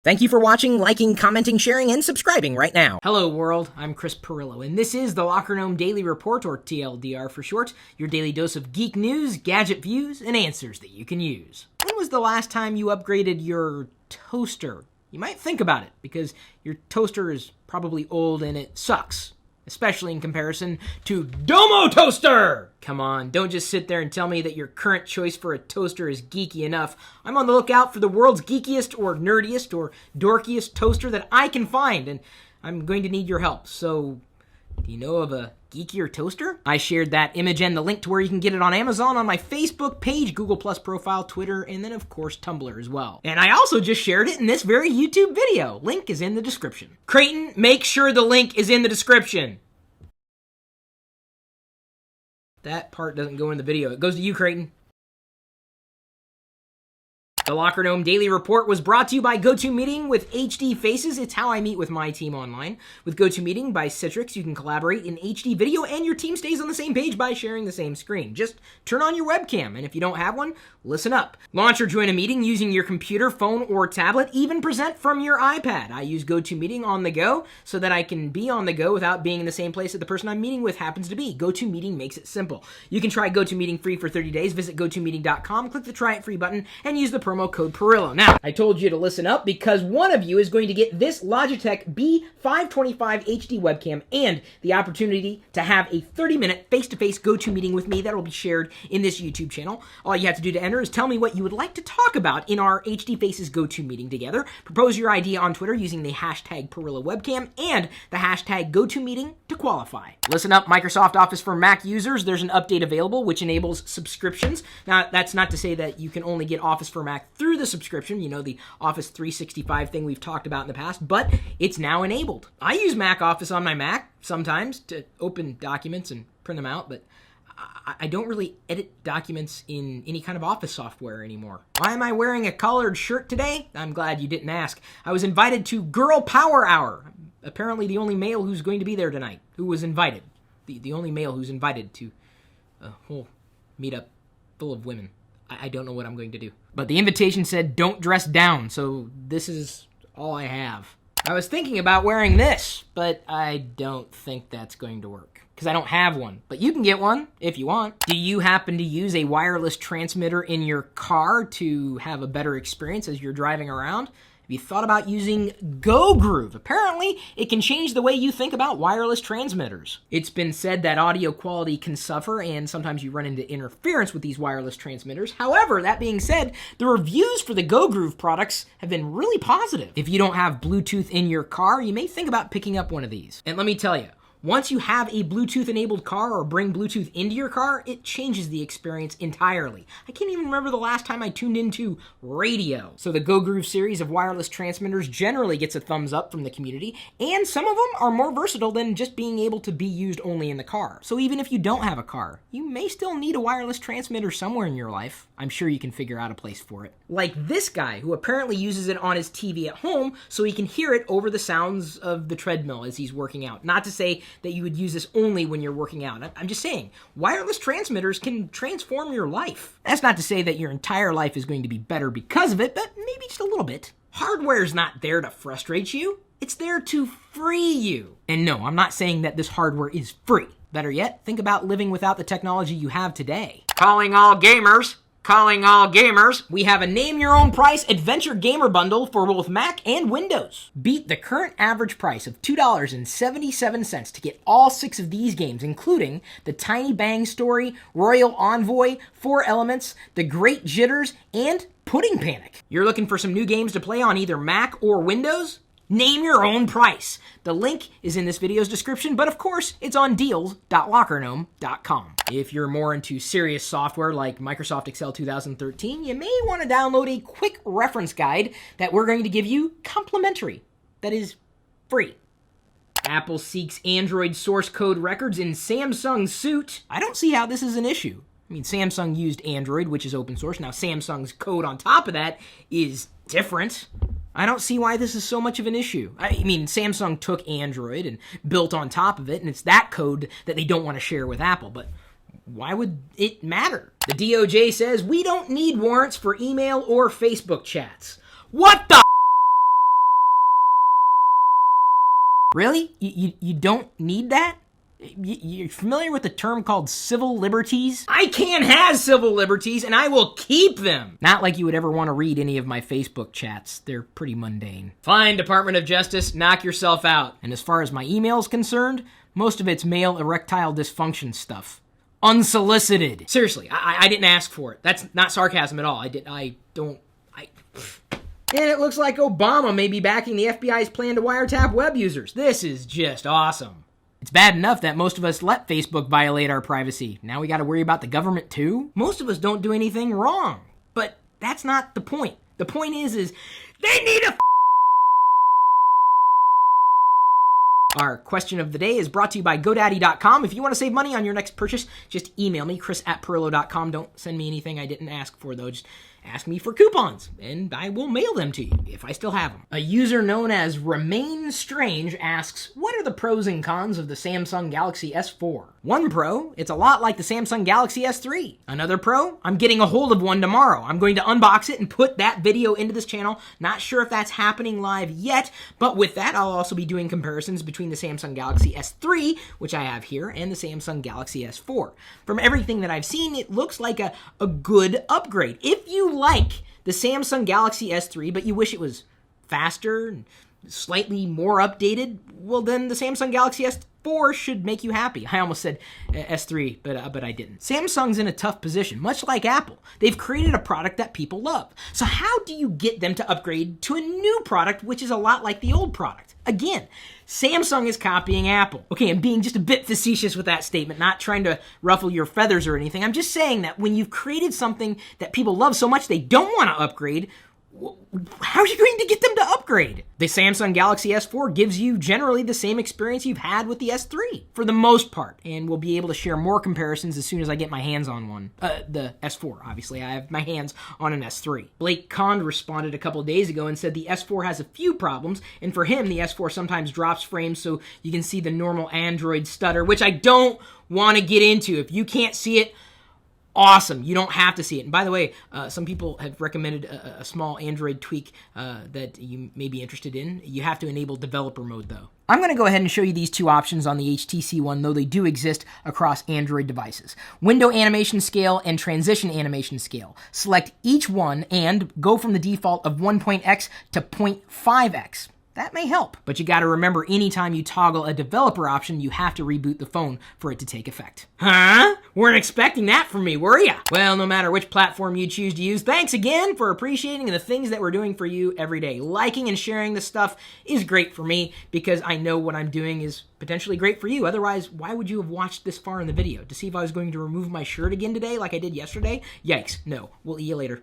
Thank you for watching, liking, commenting, sharing, and subscribing right now. Hello world, I'm Chris Pirillo, and this is the Locker Gnome Daily Report, or TLDR for short, your daily dose of geek news, gadget views, and answers that you can use. When was the last time you upgraded your toaster? You might think about it, because your toaster is probably old and it sucks. Especially in comparison to Domo Toaster! Come on, don't just sit there and tell me that your current choice for a toaster is geeky enough. I'm on the lookout for the world's geekiest or nerdiest or dorkiest toaster that I can find, and I'm going to need your help. So, do you know of a geekier toaster? I shared that image and the link to where you can get it on Amazon on my Facebook page, Google Plus profile, Twitter, and then of course Tumblr as well. And I also just shared it in this very YouTube video. Link is in the description. Creighton, make sure the link is in the description. That part doesn't go in the video. It goes to you, Creighton. The Locker Gnome Daily Report was brought to you by GoToMeeting with HD Faces. It's how I meet with my team online. With GoToMeeting by Citrix, you can collaborate in HD video and your team stays on the same page by sharing the same screen. Just turn on your webcam, and if you don't have one, listen up. Launch or join a meeting using your computer, phone, or tablet. Even present from your iPad. I use GoToMeeting on the go so that I can be on the go without being in the same place that the person I'm meeting with happens to be. GoToMeeting makes it simple. You can try GoToMeeting free for 30 days. Visit GoToMeeting.com, click the Try It Free button, and use the promo code Pirillo. Now, I told you to listen up because one of you is going to get this Logitech B525 HD webcam and the opportunity to have a 30-minute face-to-face GoToMeeting with me that will be shared in this YouTube channel. All you have to do to enter is tell me what you would like to talk about in our HD Faces GoToMeeting together. Propose your idea on Twitter using the hashtag Pirillo webcam and the hashtag GoToMeeting to qualify. Listen up, Microsoft Office for Mac users. There's an update available which enables subscriptions. Now, that's not to say that you can only get Office for Mac through the subscription, you know, the Office 365 thing we've talked about in the past, but it's now enabled. I use Mac Office on my Mac sometimes to open documents and print them out, but I don't really edit documents in any kind of Office software anymore. Why am I wearing a collared shirt today? I'm glad you didn't ask. I was invited to Girl Power Hour. Apparently the only male who's going to be there tonight, who was invited. The only male who's invited to a whole meetup full of women. I don't know what I'm going to do. But the invitation said don't dress down, so this is all I have. I was thinking about wearing this, but I don't think that's going to work. Because I don't have one. But you can get one if you want. Do you happen to use a wireless transmitter in your car to have a better experience as you're driving around? Have you thought about using GOgroove? Apparently, it can change the way you think about wireless transmitters. It's been said that audio quality can suffer, and sometimes you run into interference with these wireless transmitters. However, that being said, the reviews for the GOgroove products have been really positive. If you don't have Bluetooth in your car, you may think about picking up one of these. And let me tell you, once you have a Bluetooth-enabled car or bring Bluetooth into your car, it changes the experience entirely. I can't even remember the last time I tuned into radio. So the GOgroove series of wireless transmitters generally gets a thumbs up from the community, and some of them are more versatile than just being able to be used only in the car. So even if you don't have a car, you may still need a wireless transmitter somewhere in your life. I'm sure you can figure out a place for it. Like this guy, who apparently uses it on his TV at home so he can hear it over the sounds of the treadmill as he's working out. Not to say that you would use this only when you're working out. I'm just saying, wireless transmitters can transform your life. That's not to say that your entire life is going to be better because of it, but maybe just a little bit. Hardware's not there to frustrate you. It's there to free you. And no, I'm not saying that this hardware is free. Better yet, think about living without the technology you have today. Calling all gamers. Calling all gamers. We have a name-your-own-price adventure gamer bundle for both Mac and Windows. Beat the current average price of $2.77 to get all 6 of these games, including The Tiny Bang Story, Royal Envoy, 4 Elements, The Great Jitters, and Pudding Panic. You're looking for some new games to play on either Mac or Windows? Name your own price. The link is in this video's description, but of course, it's on deals.lockergnome.com. If you're more into serious software like Microsoft Excel 2013, you may want to download a quick reference guide that we're going to give you complimentary. That is free. Apple seeks Android source code records in Samsung's suit. I don't see how this is an issue. I mean, Samsung used Android, which is open source. Now, Samsung's code on top of that is different. I don't see why this is so much of an issue. I mean, Samsung took Android and built on top of it, and it's that code that they don't want to share with Apple, but why would it matter? The DOJ says we don't need warrants for email or Facebook chats. What the Really? You don't need that? You're familiar with the term called civil liberties? I can have civil liberties, and I will keep them. Not like you would ever want to read any of my Facebook chats. They're pretty mundane. Fine, Department of Justice, knock yourself out. And as far as my email's concerned, most of it's male erectile dysfunction stuff. Unsolicited. Seriously, I didn't ask for it. That's not sarcasm at all. And it looks like Obama may be backing the FBI's plan to wiretap web users. This is just awesome. It's bad enough that most of us let Facebook violate our privacy. Now we gotta worry about the government too? Most of us don't do anything wrong. But that's not the point. The point is they need a Our question of the day is brought to you by GoDaddy.com. If you want to save money on your next purchase, just email me, chris@Pirillo.com. Don't send me anything I didn't ask for, though. Just ask me for coupons, and I will mail them to you, if I still have them. A user known as Remain Strange asks, what are the pros and cons of the Samsung Galaxy S4? One pro, it's a lot like the Samsung Galaxy S3. Another pro, I'm getting a hold of one tomorrow. I'm going to unbox it and put that video into this channel. Not sure if that's happening live yet, but with that, I'll also be doing comparisons between the Samsung Galaxy S3, which I have here, and the Samsung Galaxy S4. From everything that I've seen, it looks like a good upgrade. If you like the Samsung Galaxy S3, but you wish it was faster and slightly more updated, well then the Samsung Galaxy S4 should make you happy. I almost said S3, but I didn't. Samsung's in a tough position, much like Apple. They've created a product that people love. So how do you get them to upgrade to a new product which is a lot like the old product? Again, Samsung is copying Apple. Okay, I'm being just a bit facetious with that statement, not trying to ruffle your feathers or anything. I'm just saying that when you've created something that people love so much they don't want to upgrade, how are you going to get them to upgrade? The Samsung Galaxy S4 gives you generally the same experience you've had with the S3, for the most part, and we'll be able to share more comparisons as soon as I get my hands on one. The S4, obviously. I have my hands on an S3. Blake Conn responded a couple days ago and said the S4 has a few problems, and for him, the S4 sometimes drops frames so you can see the normal Android stutter, which I don't want to get into. If you can't see it, awesome. You don't have to see it. And by the way, some people have recommended a small Android tweak that you may be interested in. You have to enable developer mode, though. I'm going to go ahead and show you these two options on the HTC One, though they do exist across Android devices. Window animation scale and transition animation scale. Select each one and go from the default of 1.x to 0.5x. That may help, but you gotta remember anytime you toggle a developer option, you have to reboot the phone for it to take effect. Huh? Weren't expecting that from me, were ya? Well, no matter which platform you choose to use, thanks again for appreciating the things that we're doing for you every day. Liking and sharing this stuff is great for me because I know what I'm doing is potentially great for you. Otherwise, why would you have watched this far in the video? To see if I was going to remove my shirt again today like I did yesterday? Yikes, no. We'll see you later.